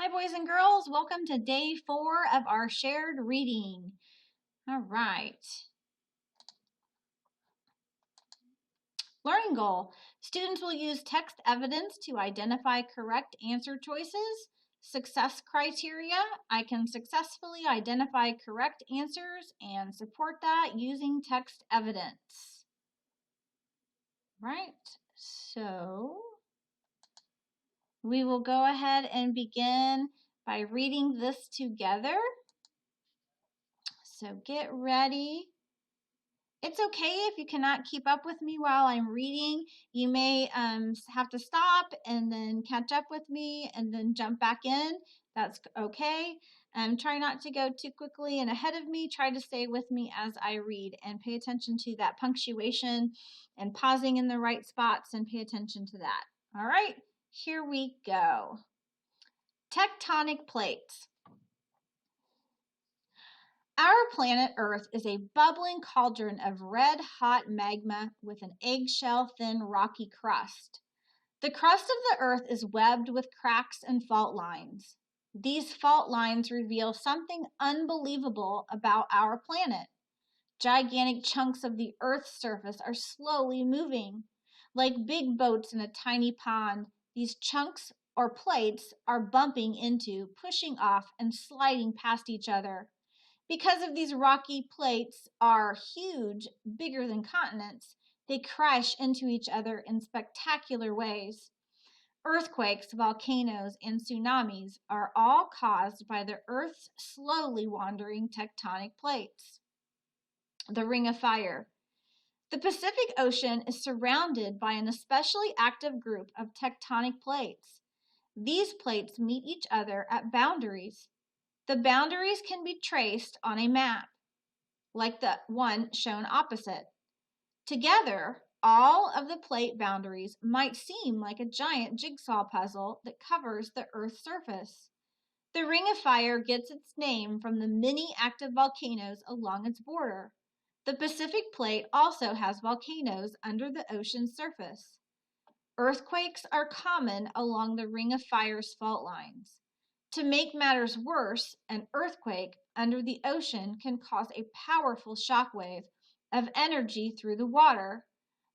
Hi, boys and girls. Welcome to day 4 of our shared reading. All right. Learning goal. Students will use text evidence to identify correct answer choices. Success criteria. I can successfully identify correct answers and support that using text evidence. Right. So we will go ahead and begin by reading this together. So get ready. It's okay if you cannot keep up with me while I'm reading. You may have to stop and then catch up with me and then jump back in. That's okay. Try not to go too quickly and ahead of me. Try to stay with me as I read and pay attention to that punctuation and pausing in the right spots and pay attention to that. All right, here we go. Tectonic plates. Our planet Earth is a bubbling cauldron of red-hot magma with an eggshell-thin rocky crust. The crust of the Earth is webbed with cracks and fault lines. These fault lines reveal something unbelievable about our planet. Gigantic chunks of the Earth's surface are slowly moving. Like big boats in a tiny pond, these chunks or plates are bumping into, pushing off, and sliding past each other. Because of these rocky plates are huge, bigger than continents, they crash into each other in spectacular ways. Earthquakes, volcanoes, and tsunamis are all caused by the Earth's slowly wandering tectonic plates. The Ring of Fire. The Pacific Ocean is surrounded by an especially active group of tectonic plates. These plates meet each other at boundaries. The boundaries can be traced on a map, like the one shown opposite. Together, all of the plate boundaries might seem like a giant jigsaw puzzle that covers the Earth's surface. The Ring of Fire gets its name from the many active volcanoes along its border. The Pacific Plate also has volcanoes under the ocean's surface. Earthquakes are common along the Ring of Fire's fault lines. To make matters worse, an earthquake under the ocean can cause a powerful shock wave of energy through the water.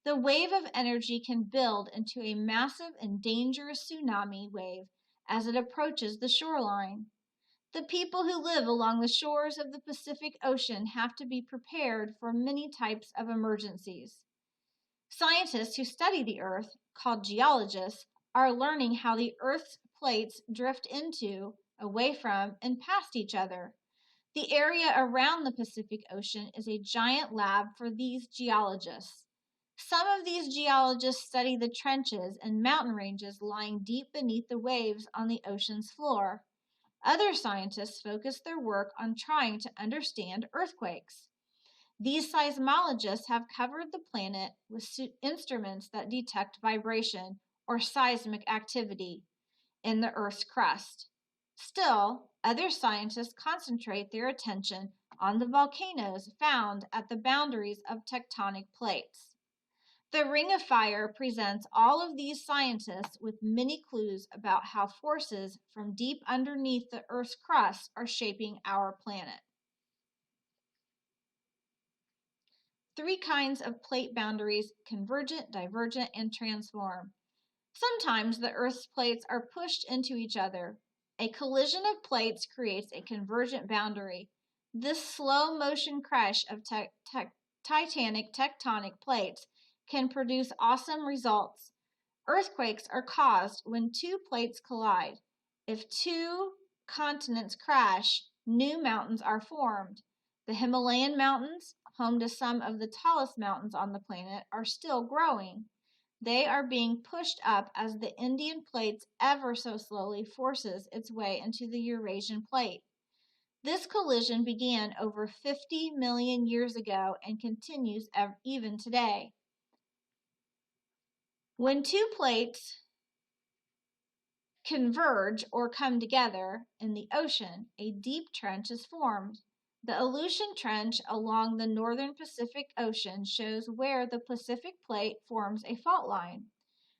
The wave of energy can build into a massive and dangerous tsunami wave as it approaches the shoreline. The people who live along the shores of the Pacific Ocean have to be prepared for many types of emergencies. Scientists who study the Earth, called geologists, are learning how the Earth's plates drift into, away from, and past each other. The area around the Pacific Ocean is a giant lab for these geologists. Some of these geologists study the trenches and mountain ranges lying deep beneath the waves on the ocean's floor. Other scientists focus their work on trying to understand earthquakes. These seismologists have covered the planet with instruments that detect vibration or seismic activity in the Earth's crust. Still, other scientists concentrate their attention on the volcanoes found at the boundaries of tectonic plates. The Ring of Fire presents all of these scientists with many clues about how forces from deep underneath the Earth's crust are shaping our planet. 3 kinds of plate boundaries: convergent, divergent, and transform. Sometimes the Earth's plates are pushed into each other. A collision of plates creates a convergent boundary. This slow motion crash of titanic tectonic plates can produce awesome results. Earthquakes are caused when 2 plates collide. If 2 continents crash, new mountains are formed. The Himalayan mountains, home to some of the tallest mountains on the planet, are still growing. They are being pushed up as the Indian plate ever so slowly forces its way into the Eurasian plate. This collision began over 50 million years ago and continues even today. When 2 plates converge or come together in the ocean, a deep trench is formed. The Aleutian Trench along the northern Pacific Ocean shows where the Pacific Plate forms a fault line.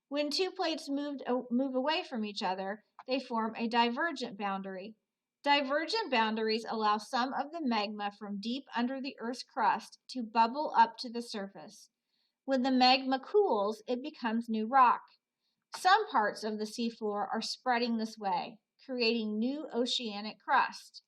When 2 plates move away from each other, They form a divergent boundary. Divergent boundaries allow some of the magma from deep under the Earth's crust to bubble up to the surface. When the magma cools, it becomes new rock. Some parts of the seafloor are spreading this way, creating new oceanic crust.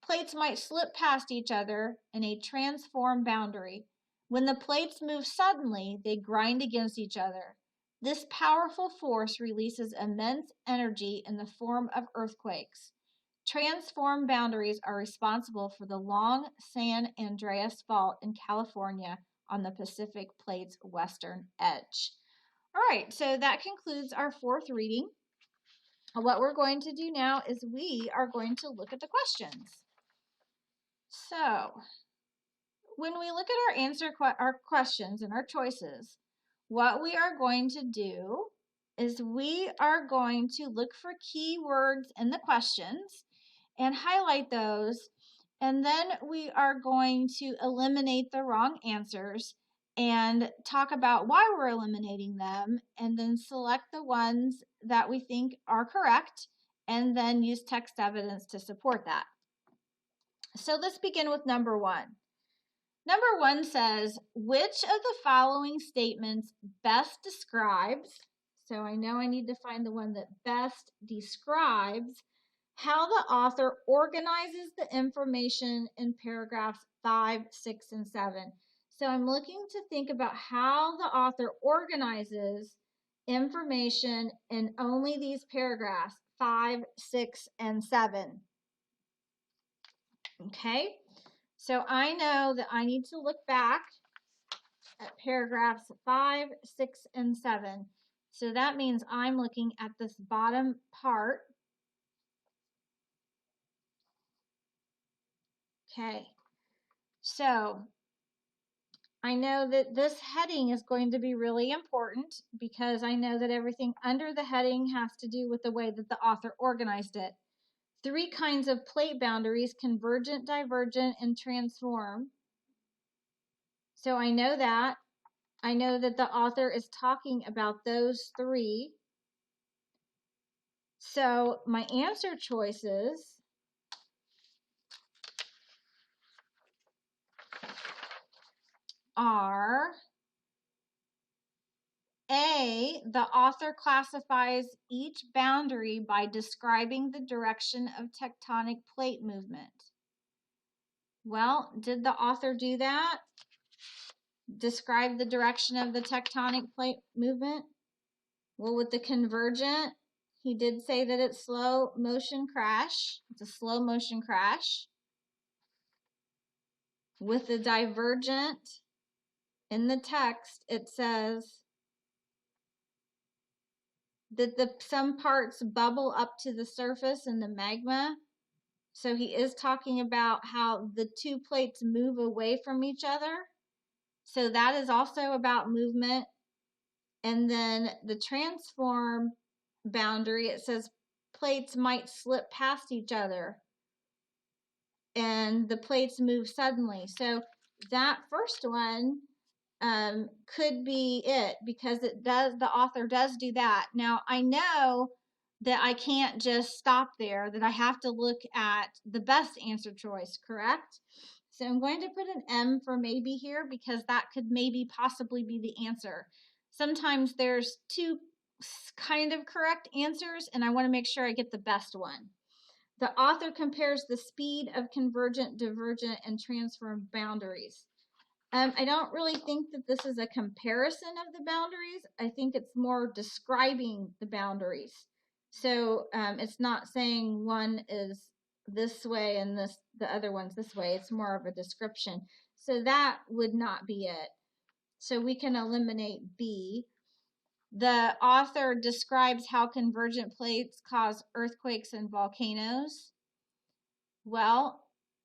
Plates might slip past each other in a transform boundary. When the plates move suddenly, they grind against each other. This powerful force releases immense energy in the form of earthquakes. Transform boundaries are responsible for the long San Andreas Fault in California on the Pacific Plate's western edge. All right, so that concludes our fourth reading. What we're going to do now is we are going to look at the questions. So, when we look at our questions and our choices, what we are going to do is we are going to look for keywords in the questions and highlight those, and then we are going to eliminate the wrong answers and talk about why we're eliminating them, and then select the ones that we think are correct, and then use text evidence to support that. So let's begin with number one. Number one says, which of the following statements best describes, so I know I need to find the one that best describes how the author organizes the information in paragraphs 5, 6, and 7. So I'm looking to think about how the author organizes information in only these paragraphs, 5, 6, and 7. Okay, so I know that I need to look back at paragraphs 5, 6, and 7. So that means I'm looking at this bottom part. Okay, so I know that this heading is going to be really important because I know that everything under the heading has to do with the way that the author organized it. 3 kinds of plate boundaries: convergent, divergent, and transform. So I know that. I know that the author is talking about those 3. So my answer choices are A, the author classifies each boundary by describing the direction of tectonic plate movement. Well, did the author do that? Describe the direction of the tectonic plate movement? Well, with the convergent, he did say that it's slow motion crash. It's a slow motion crash. With the divergent, in the text, it says that some parts bubble up to the surface in the magma. So he is talking about how the 2 plates move away from each other. So that is also about movement. And then the transform boundary, it says plates might slip past each other and the plates move suddenly. So that first one could be it, because the author does do that. Now I know that I can't just stop there, that I have to look at the best answer choice, correct? So I'm going to put an M for maybe here, because that could maybe possibly be the answer. Sometimes there's 2 kind of correct answers, and I want to make sure I get the best one. The author compares the speed of convergent, divergent, and transform boundaries. I don't really think that this is a comparison of the boundaries. I think it's more describing the boundaries. So it's not saying one is this way and the other one's this way. It's more of a description. So that would not be it. So we can eliminate B. The author describes how convergent plates cause earthquakes and volcanoes. Well,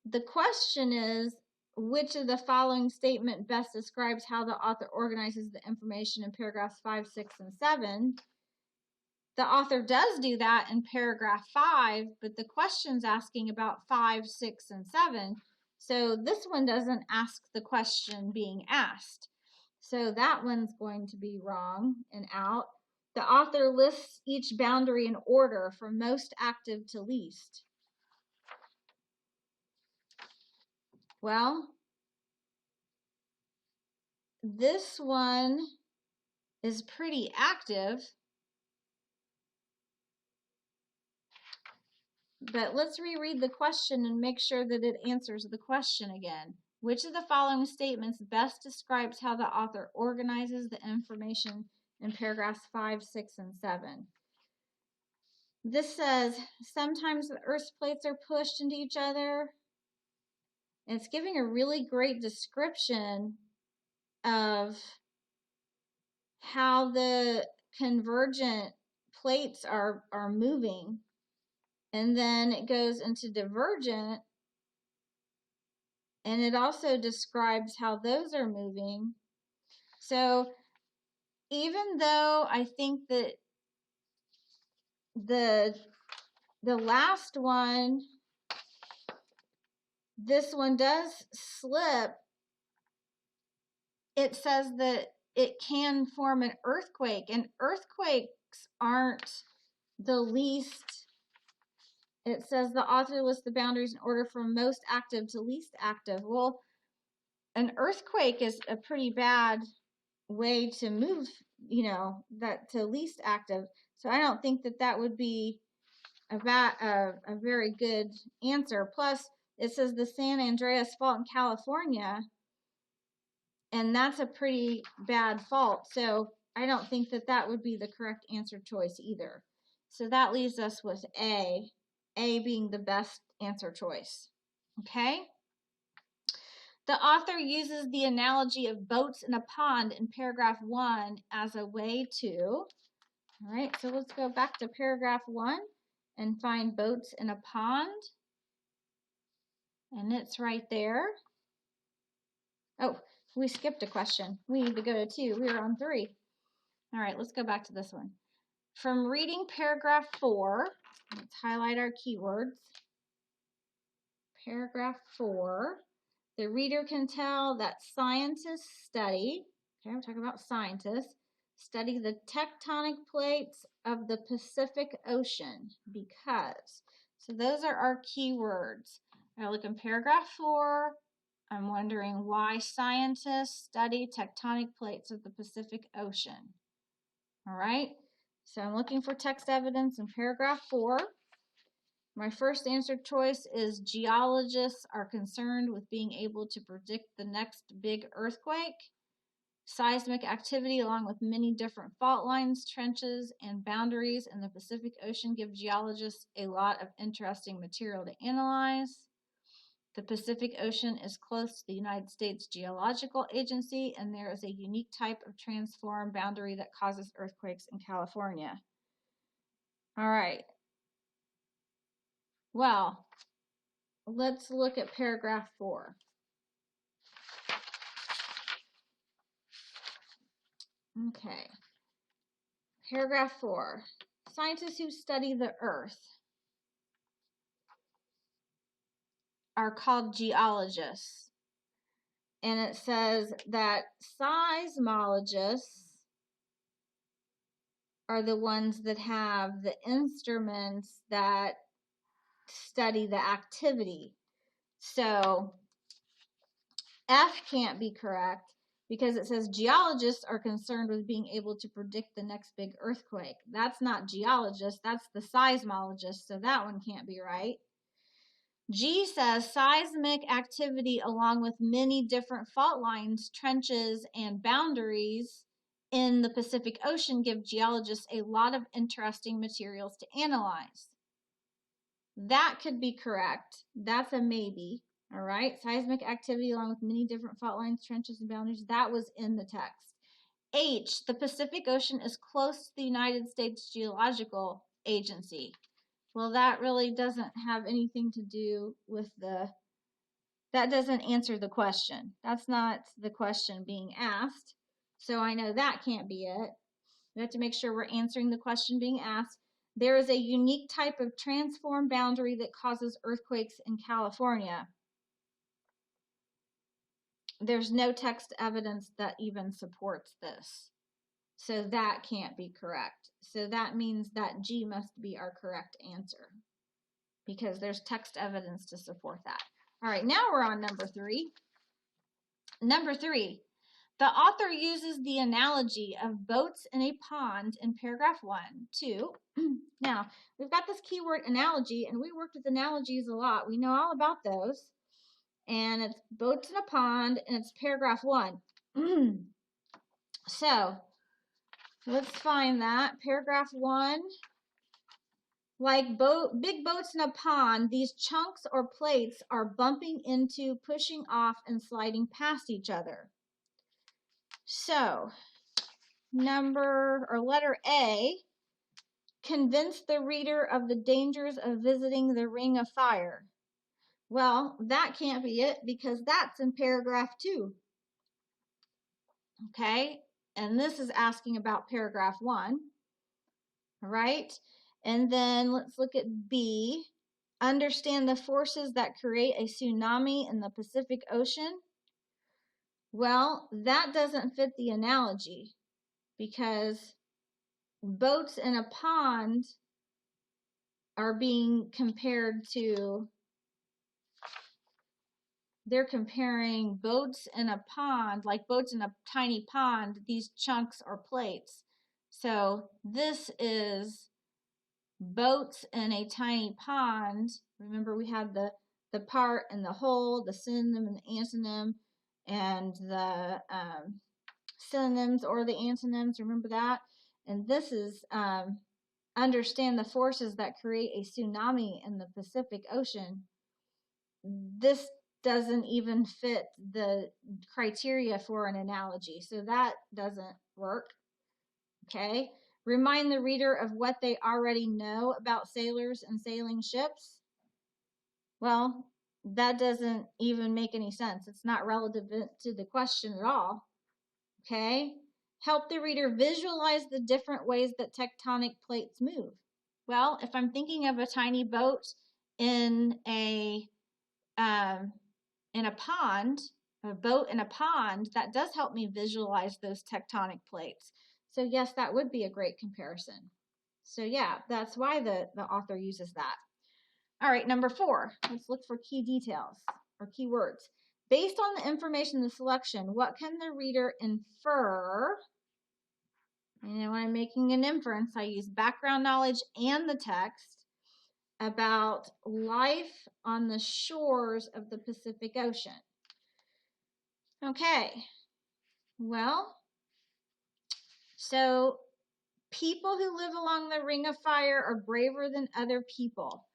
the question is, which of the following statement best describes how the author organizes the information in paragraphs 5, 6, and 7? The author does do that in paragraph 5, but the question's asking about 5, 6, and 7. So this one doesn't ask the question being asked. So that one's going to be wrong and out. The author lists each boundary in order from most active to least. Well, this one is pretty active, but let's reread the question and make sure that it answers the question again. Which of the following statements best describes how the author organizes the information in paragraphs 5, 6, and 7? This says, sometimes the Earth's plates are pushed into each other. And it's giving a really great description of how the convergent plates are moving. And then it goes into divergent, and it also describes how those are moving. So even though I think that the last one, this one does slip, it says that it can form an earthquake, and earthquakes aren't the least. It says the author lists the boundaries in order from most active to least active. Well, an earthquake is a pretty bad way to move, that to least active. So I don't think that that would be a very good answer. Plus, it says the San Andreas Fault in California, and that's a pretty bad fault. So I don't think that that would be the correct answer choice either. So that leaves us with A being the best answer choice. Okay? The author uses the analogy of boats in a pond in paragraph 1 as a way to, all right, so let's go back to paragraph 1 and find boats in a pond. And it's right there. Oh, we skipped a question. We need to go to 2. We were on 3. All right, let's go back to this one. From reading paragraph 4, let's highlight our keywords. Paragraph 4, the reader can tell that scientists study, okay, I'm talking about scientists, study the tectonic plates of the Pacific Ocean because, so those are our keywords. I look in paragraph 4, I'm wondering why scientists study tectonic plates of the Pacific Ocean. All right, so I'm looking for text evidence in paragraph 4. My first answer choice is geologists are concerned with being able to predict the next big earthquake. Seismic activity along with many different fault lines, trenches, and boundaries in the Pacific Ocean give geologists a lot of interesting material to analyze. The Pacific Ocean is close to the United States Geological Agency, and there is a unique type of transform boundary that causes earthquakes in California. All right. Well, let's look at paragraph 4. Okay. Paragraph 4. Scientists who study the Earth are called geologists. And it says that seismologists are the ones that have the instruments that study the activity. So F can't be correct because it says geologists are concerned with being able to predict the next big earthquake. That's not geologists, that's the seismologists, so that one can't be right. G says seismic activity along with many different fault lines, trenches, and boundaries in the Pacific Ocean give geologists a lot of interesting materials to analyze. That could be correct. That's a maybe. All right. Seismic activity along with many different fault lines, trenches, and boundaries. That was in the text. H, the Pacific Ocean is close to the United States Geological Agency. Well, that really doesn't have anything to do with that doesn't answer the question. That's not the question being asked. So I know that can't be it. We have to make sure we're answering the question being asked. There is a unique type of transform boundary that causes earthquakes in California. There's no text evidence that even supports this. So that can't be correct. So that means that G must be our correct answer because there's text evidence to support that. All right, now we're on number 3. Number 3, the author uses the analogy of boats in a pond in paragraph 1 to, now we've got this keyword analogy, and we worked with analogies a lot. We know all about those. And it's boats in a pond, and it's paragraph 1. So let's find that. Paragraph 1. Like big boats in a pond, these chunks or plates are bumping into, pushing off, and sliding past each other. So, letter A, convince the reader of the dangers of visiting the Ring of Fire. Well, that can't be it because that's in paragraph 2. Okay, and this is asking about paragraph 1. All right. And then let's look at B. Understand the forces that create a tsunami in the Pacific Ocean. Well, that doesn't fit the analogy because boats in a pond are being compared to, they're comparing boats in a pond, like boats in a tiny pond, these chunks or plates. So this is boats in a tiny pond. Remember, we had the part and the whole, the synonym and the antonym, and the synonyms or the antonyms. Remember that? And this is understand the forces that create a tsunami in the Pacific Ocean. This doesn't even fit the criteria for an analogy, so that doesn't work. Okay. Remind the reader of what they already know about sailors and sailing ships. Well, that doesn't even make any sense. It's not relevant to the question at all. Okay? Help the reader visualize the different ways that tectonic plates move. Well, if I'm thinking of a tiny boat in a pond, a boat in a pond, that does help me visualize those tectonic plates. So yes, that would be a great comparison. So yeah, that's why the author uses that. All right, number 4, let's look for key details or keywords. Based on the information in the selection, what can the reader infer? And when I'm making an inference, I use background knowledge and the text about life on the shores of the Pacific Ocean. Okay, well, so people who live along the Ring of Fire are braver than other people.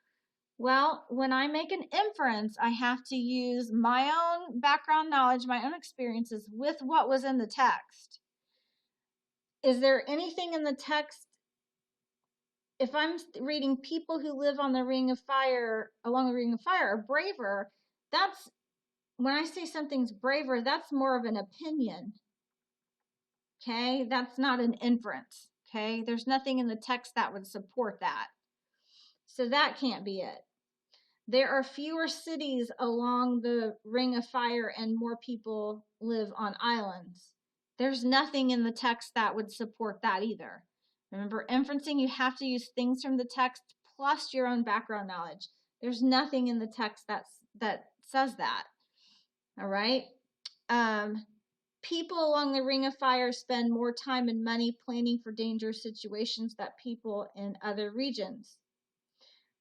Well, when I make an inference, I have to use my own background knowledge, my own experiences with what was in the text. Is there anything in the text? If I'm reading people who live on the Ring of Fire, along the Ring of Fire, are braver, that's, when I say something's braver, that's more of an opinion. Okay, that's not an inference. Okay, there's nothing in the text that would support that. So that can't be it. There are fewer cities along the Ring of Fire and more people live on islands. There's nothing in the text that would support that either. Remember, inferencing, you have to use things from the text plus your own background knowledge. There's nothing in the text that says that. All right. People along the Ring of Fire spend more time and money planning for dangerous situations than people in other regions.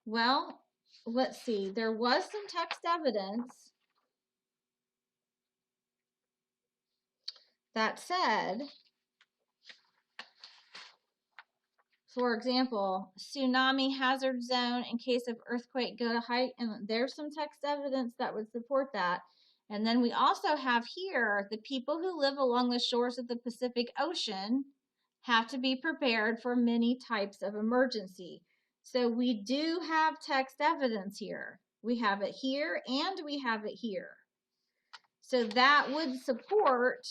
Well, let's see. There was some text evidence that said, for example, tsunami hazard zone in case of earthquake, go to height, and there's some text evidence that would support that. And then we also have here the people who live along the shores of the Pacific Ocean have to be prepared for many types of emergency. So we do have text evidence here. We have it here and we have it here. So that would support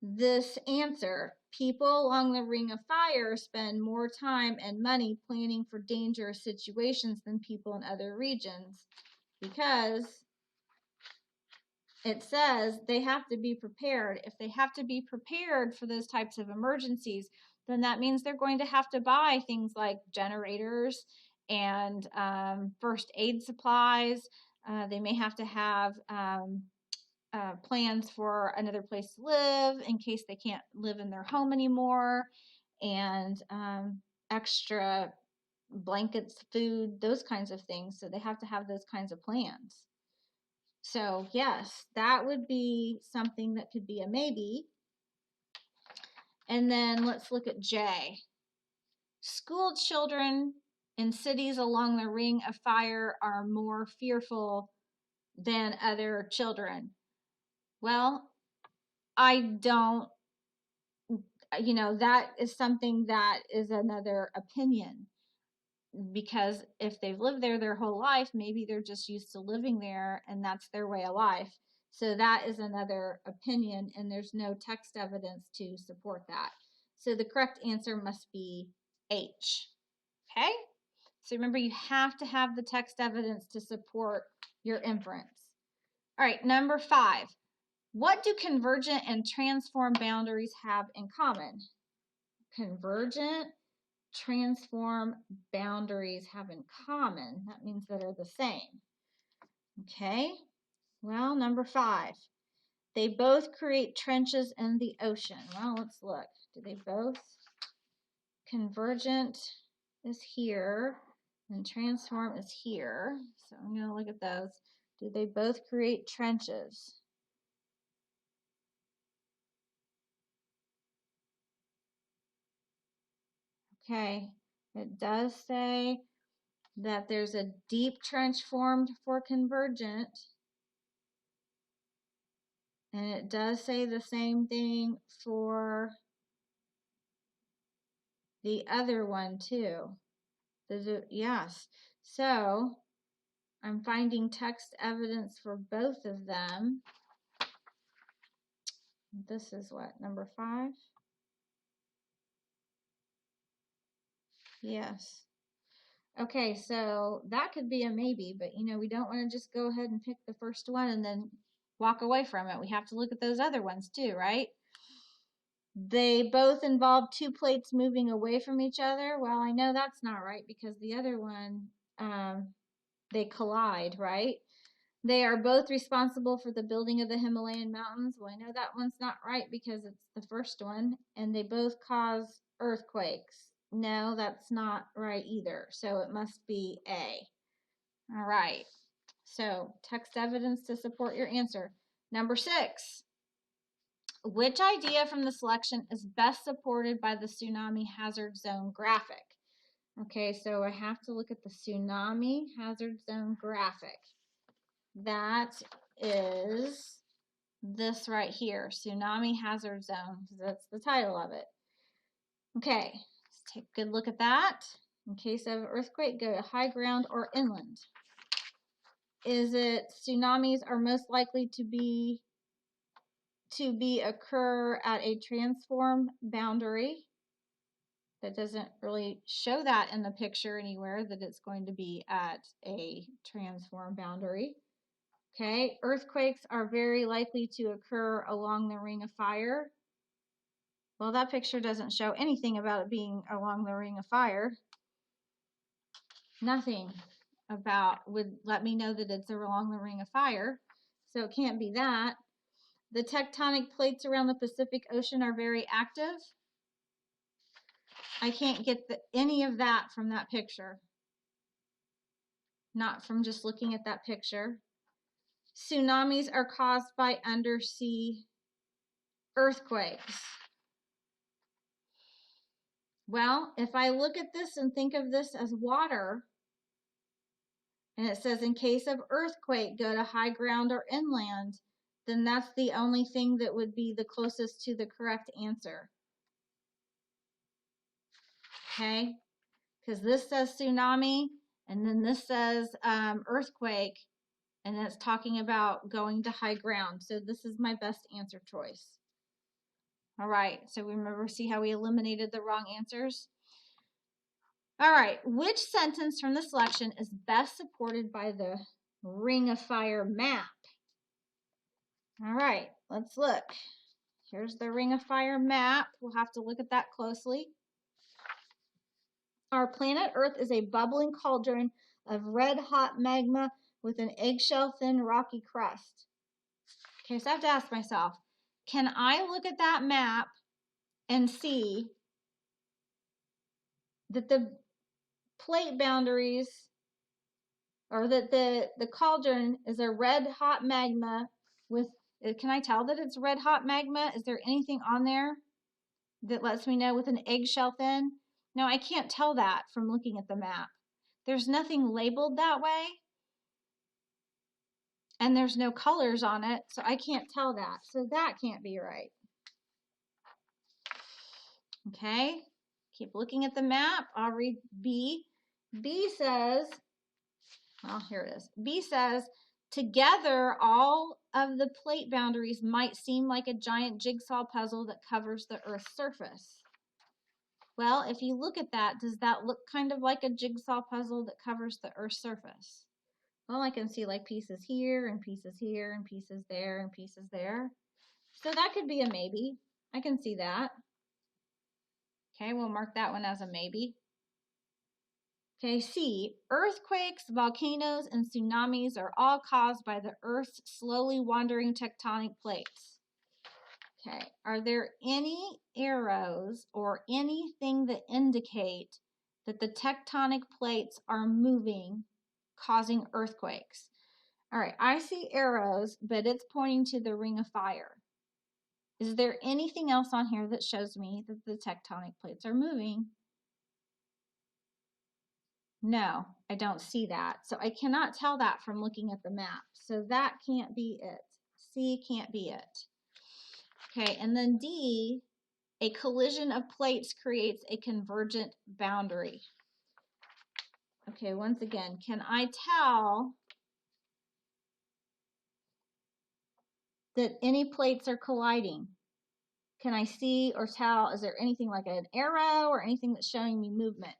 this answer. People along the Ring of Fire spend more time and money planning for dangerous situations than people in other regions because it says they have to be prepared. If they have to be prepared for those types of emergencies, then that means they're going to have to buy things like generators and first aid supplies. They may have to have plans for another place to live in case they can't live in their home anymore, and extra blankets, food, those kinds of things. So they have to have those kinds of plans. So yes, that would be something that could be a maybe. And then let's look at J. School children in cities along the Ring of Fire are more fearful than other children. Well, I don't, that is something that is another opinion. Because if they've lived there their whole life, maybe they're just used to living there and that's their way of life. So that is another opinion, and there's no text evidence to support that. So the correct answer must be H. Okay? So remember, you have to have the text evidence to support your inference. All right, number 5. What do convergent and transform boundaries have in common? Convergent, transform boundaries have in common. That means that are the same. Okay, well, number 5. They both create trenches in the ocean. Well, let's look. Do they both? Convergent is here and transform is here. So I'm going to look at those. Do they both create trenches? Okay, it does say that there's a deep trench formed for convergent. And it does say the same thing for the other one too. Yes. So I'm finding text evidence for both of them. This is what, number 5? Yes. Okay, so that could be a maybe, but we don't want to just go ahead and pick the first one and then walk away from it. We have to look at those other ones too, right? They both involve 2 plates moving away from each other. Well, I know that's not right because the other one, they collide, right? They are both responsible for the building of the Himalayan mountains. Well, I know that one's not right because it's the first one. And they both cause earthquakes. No, that's not right either. So it must be A. All right. So text evidence to support your answer. Number 6. Which idea from the selection is best supported by the tsunami hazard zone graphic? Okay, so I have to look at the tsunami hazard zone graphic. That is this right here, tsunami hazard zone. That's the title of it. Okay, let's take a good look at that. In case of earthquake, go to high ground or inland. Is it tsunamis are most likely to occur at a transform boundary? That doesn't really show that in the picture anywhere that it's going to be at a transform boundary. Okay, earthquakes are very likely to occur along the Ring of Fire. Well, that picture doesn't show anything about it being along the Ring of Fire. Nothing would let me know that it's along the Ring of Fire. So it can't be that. The tectonic plates around the Pacific Ocean are very active. I can't get any of that from that picture. Not from just looking at that picture. Tsunamis are caused by undersea earthquakes. Well, if I look at this and think of this as water, and it says in case of earthquake, go to high ground or inland, then that's the only thing that would be the closest to the correct answer. Okay? Because this says tsunami, and then this says earthquake, and it's talking about going to high ground. So this is my best answer choice. All right, so remember, see how we eliminated the wrong answers? All right, which sentence from the selection is best supported by the Ring of Fire map? All right, let's look. Here's the Ring of Fire map. We'll have to look at that closely. Our planet Earth is a bubbling cauldron of red-hot magma with an eggshell-thin rocky crust. Okay, so I have to ask myself, can I look at that map and see that the plate boundaries, or that the cauldron is a red-hot magma with, can I tell that it's red-hot magma? Is there anything on there that lets me know with an eggshell thin? No, I can't tell that from looking at the map. There's nothing labeled that way, and there's no colors on it, so I can't tell that. So that can't be right. Okay, keep looking at the map. I'll read B. B says, well, here it is. B says, together, all of the plate boundaries might seem like a giant jigsaw puzzle that covers the Earth's surface. Well, if you look at that, does that look kind of like a jigsaw puzzle that covers the Earth's surface? Well, I can see like pieces here and pieces here and pieces there and pieces there. So that could be a maybe. I can see that. Okay, we'll mark that one as a maybe. Okay, C, earthquakes, volcanoes, and tsunamis are all caused by the Earth's slowly wandering tectonic plates. Okay, are there any arrows or anything that indicate that the tectonic plates are moving, causing earthquakes? All right, I see arrows, but it's pointing to the Ring of Fire. Is there anything else on here that shows me that the tectonic plates are moving? No, I don't see that. So I cannot tell that from looking at the map. So that can't be it. C can't be it. Okay, and then D, a collision of plates creates a convergent boundary. Okay, once again, can I tell that any plates are colliding? Can I see or tell, is there anything like an arrow or anything that's showing me movement?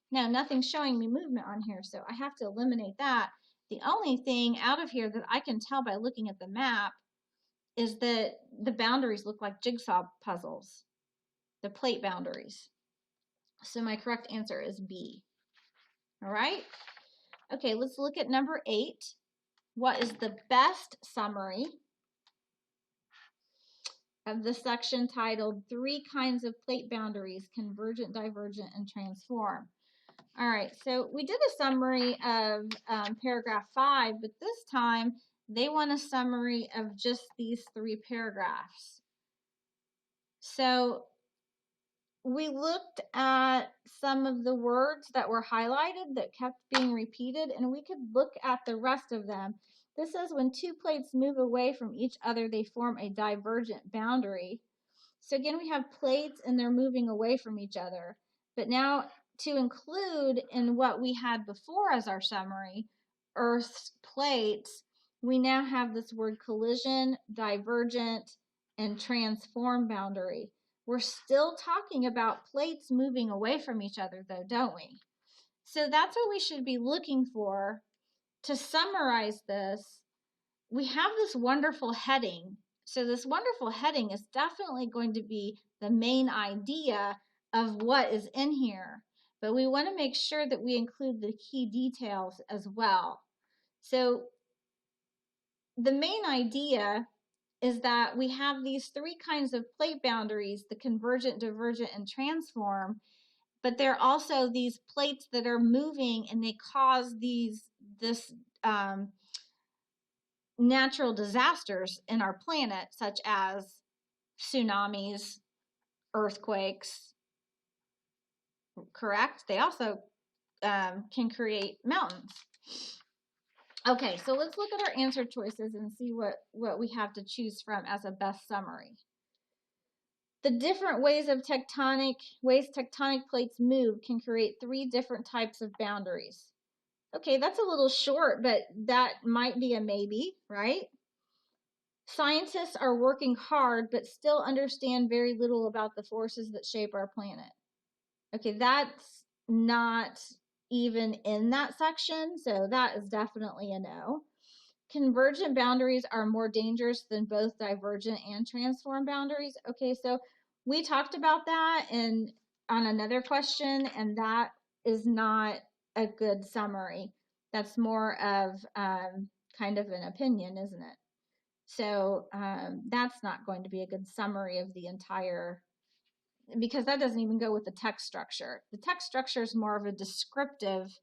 Now, nothing's showing me movement on here, so I have to eliminate that. The only thing out of here that I can tell by looking at the map is that the boundaries look like jigsaw puzzles, the plate boundaries. So my correct answer is B. All right? Okay, let's look at number 8. What is the best summary of the section titled 3 Kinds of Plate Boundaries, Convergent, Divergent, and Transform? All right, so we did a summary of paragraph 5, but this time they want a summary of just these 3 paragraphs. So we looked at some of the words that were highlighted that kept being repeated, and we could look at the rest of them. This says when 2 plates move away from each other, they form a divergent boundary. So again, we have plates and they're moving away from each other. But now to include in what we had before as our summary, Earth's plates, we now have this word collision, divergent, and transform boundary. We're still talking about plates moving away from each other though, don't we? So that's what we should be looking for to summarize this. We have this wonderful heading. So this wonderful heading is definitely going to be the main idea of what is in here. But we want to make sure that we include the key details as well. So the main idea is that we have these 3 kinds of plate boundaries, the convergent, divergent, and transform, but there are also these plates that are moving and they cause this natural disasters in our planet, such as tsunamis, earthquakes, correct? They also can create mountains. Okay, so let's look at our answer choices and see what we have to choose from as a best summary. The different ways tectonic plates move can create 3 different types of boundaries. Okay, that's a little short, but that might be a maybe, right? Scientists are working hard, but still understand very little about the forces that shape our planet. Okay, that's not even in that section, so that is definitely a no. Convergent boundaries are more dangerous than both divergent and transform boundaries. Okay, so we talked about that on another question, and that is not a good summary. That's more of kind of an opinion, isn't it? So that's not going to be a good summary of the entire, because that doesn't even go with the text structure. The text structure is more of a descriptive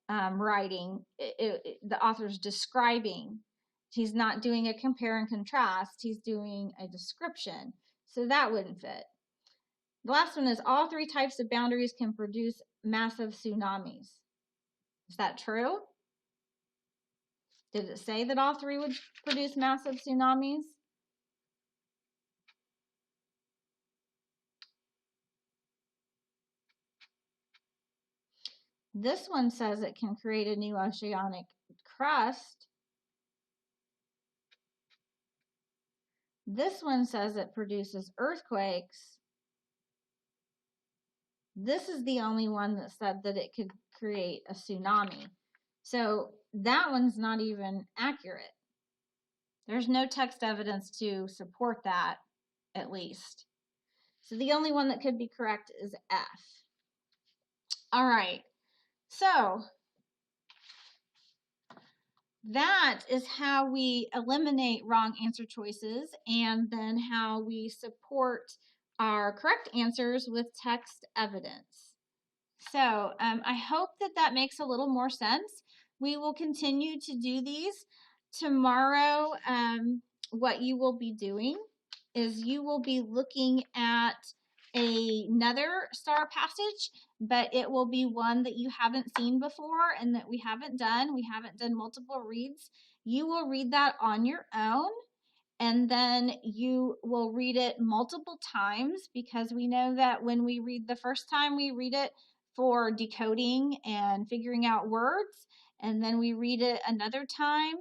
writing. The author's describing. He's not doing a compare and contrast. He's doing a description. So that wouldn't fit. The last one is all three types of boundaries can produce massive tsunamis. Is that true? Did it say that all three would produce massive tsunamis? This one says it can create a new oceanic crust. This one says it produces earthquakes. This is the only one that said that it could create a tsunami. So that one's not even accurate. There's no text evidence to support that, at least. So the only one that could be correct is F. All right, so that is how we eliminate wrong answer choices, and then how we support our correct answers with text evidence. So I hope that makes a little more sense. We will continue to do these. Tomorrow, what you will be doing is you will be looking at another star passage, but it will be one that you haven't seen before and that we haven't done. We haven't done multiple reads. You will read that on your own, and then you will read it multiple times, because we know that when we read the first time, we read it for decoding and figuring out words, and then we read it another time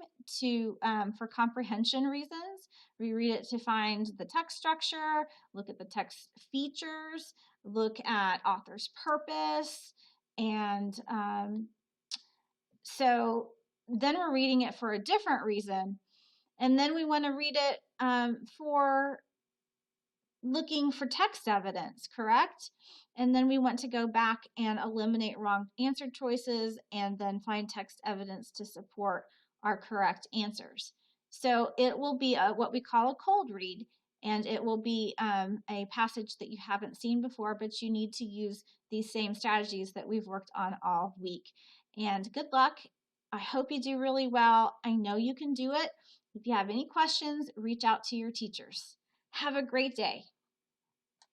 for comprehension reasons. We read it to find the text structure, look at the text features, look at author's purpose, and so then we're reading it for a different reason. And then we want to read it for looking for text evidence, correct? And then we want to go back and eliminate wrong answer choices and then find text evidence to support our correct answers. So it will be what we call a cold read, and it will be a passage that you haven't seen before, but you need to use these same strategies that we've worked on all week. And good luck. I hope you do really well. I know you can do it. If you have any questions, reach out to your teachers. Have a great day.